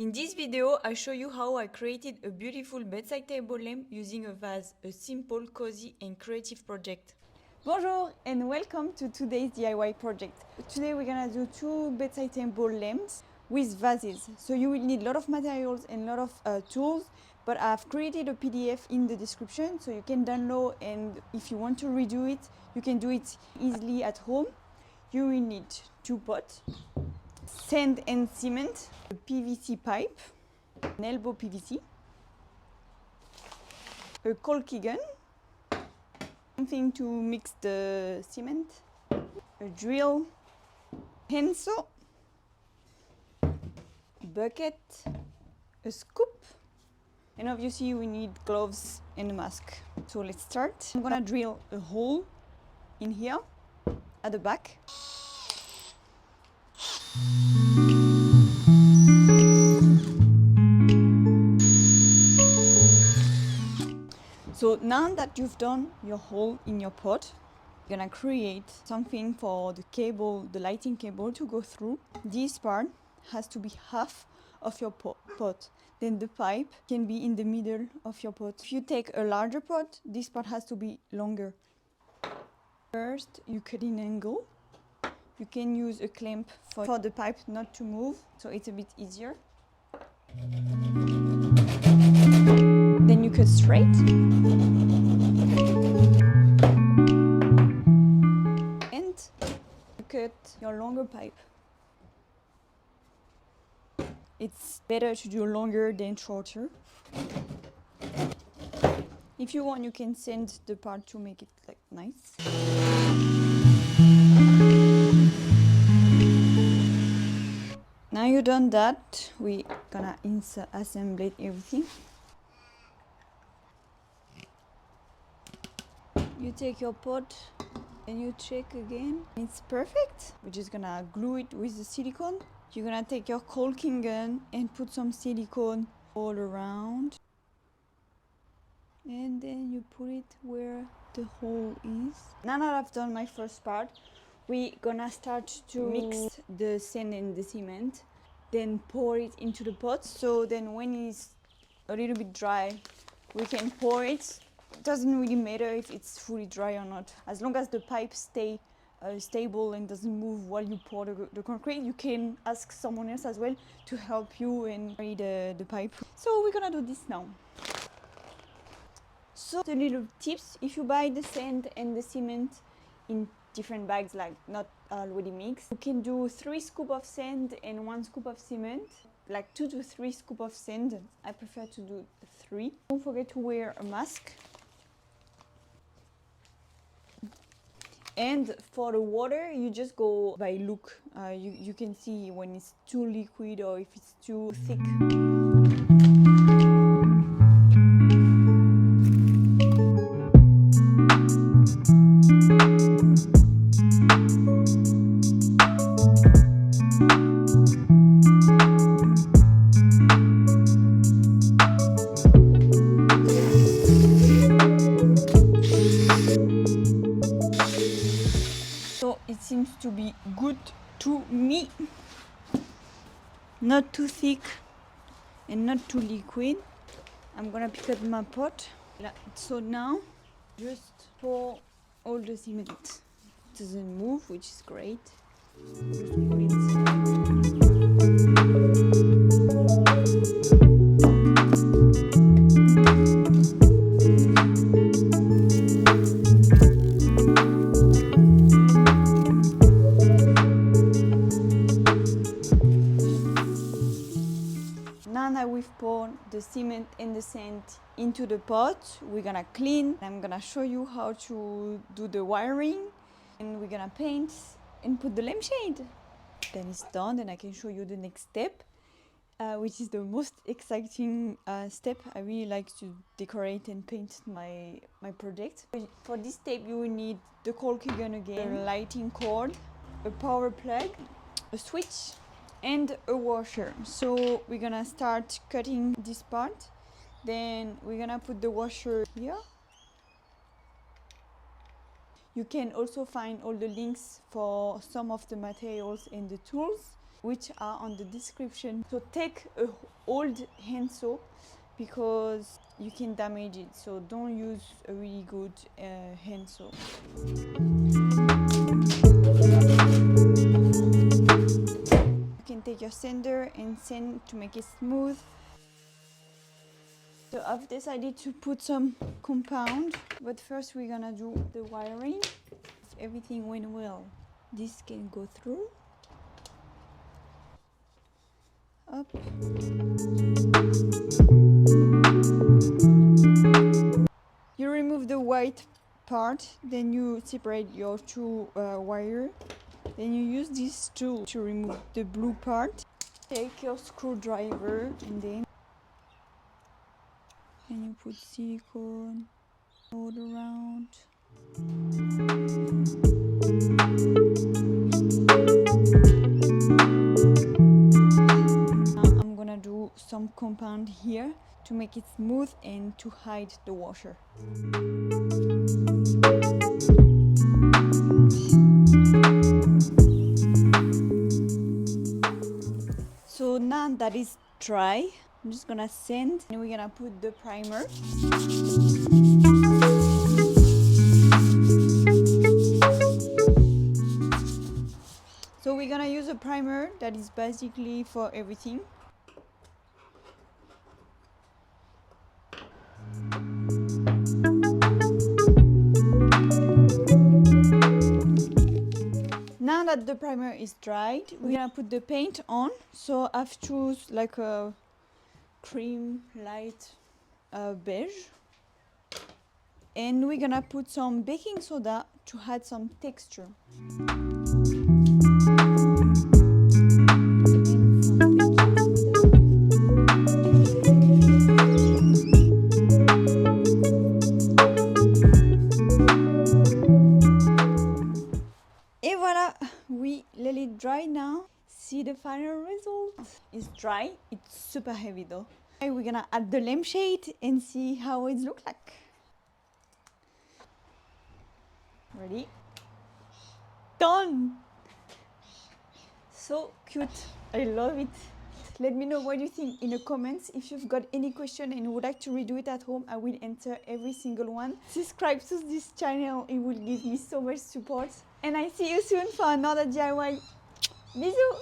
In this video, I show you how I created a beautiful bedside table lamp using a vase, a simple, cozy and creative project. Bonjour and welcome to today's DIY project. Today we're gonna do two bedside table lamps with vases. So you will need a lot of materials and a lot of tools, but I've created a PDF in the description so you can download, and if you want to redo it, you can do it easily at home. You will need 2 pots, sand and cement, a PVC pipe, an elbow PVC, a caulky gun, something to mix the cement, a drill, handsaw, bucket, a scoop, and obviously we need gloves and a mask. So let's start. I'm gonna drill a hole in here at the back. So now that you've done your hole in your pot, you're gonna create something for the cable, the lighting cable to go through. This part has to be half of your pot. Then the pipe can be in the middle of your pot. If you take a larger pot, this part has to be longer. First, you cut in an angle. You can use a clamp for the pipe not to move, so it's a bit easier. Then you cut straight. And you cut your longer pipe. It's better to do longer than shorter. If you want, you can sand the part to make it like nice. Now you've done that, we're gonna assemble everything. You take your pot and you check again. It's perfect. We're just gonna glue it with the silicone. You're gonna take your caulking gun and put some silicone all around. And then you put it where the hole is. Now that I've done my first part, we're gonna start to mix the sand and the cement, then pour it into the pot. So then when it's a little bit dry, we can pour it. It doesn't really matter if it's fully dry or not. As long as the pipes stay stable and doesn't move while you pour the concrete. You can ask someone else as well to help you and carry the pipe. So we're gonna do this now. So the little tips: if you buy the sand and the cement in different bags, like not already mixed, you can do 3 scoops of sand and 1 scoop of cement, like 2 to 3 scoops of sand. I prefer to do 3. Don't forget to wear a mask. And for the water, you just go by look. You can see when it's too liquid or if it's too thick. So it seems to be good to me. Not too thick and not too liquid. I'm gonna pick up my pot. So now just pour all the cement. It doesn't move, which is great. Just put it. Now that we've poured the cement and the sand into the pot, we're gonna clean. I'm gonna show you how to do the wiring, and we're gonna paint and put the lampshade. Then it's done, and I can show you the next step, which is the most exciting step. I really like to decorate and paint my project. For this step, you will need the caulking gun again, a lighting cord, a power plug, a switch, and a washer. So we're gonna start cutting this part. Then we're gonna put the washer here. You can also find all the links for some of the materials and the tools which are on the description. So take a old hand saw because you can damage it. So don't use a really good hand saw. You can take your sander and sand to make it smooth. So I've decided to put some compound, but first we're gonna do the wiring. If everything went well, this can go through. Up. You remove the white part, then you separate your two wire. Then you use this tool to remove the blue part. Take your screwdriver and then you put silicone all around. Now I'm gonna do some compound here to make it smooth and to hide the washer. So now that is dry, I'm just gonna sand and we're gonna put the primer. So we're gonna use a primer that is basically for everything. Now that the primer is dried, we're gonna put the paint on. So I've choose like a cream light beige. And we're gonna put some baking soda to add some texture. Et voilà, we let it dry now. See the final result. It's dry, it's super heavy though. Okay, we're gonna add the lampshade and see how it looks like. Ready? Done! So cute. I love it. Let me know what you think in the comments. If you've got any question and would like to redo it at home, I will answer every single one. Subscribe to this channel, it will give me so much support. And I see you soon for another DIY. Bisous!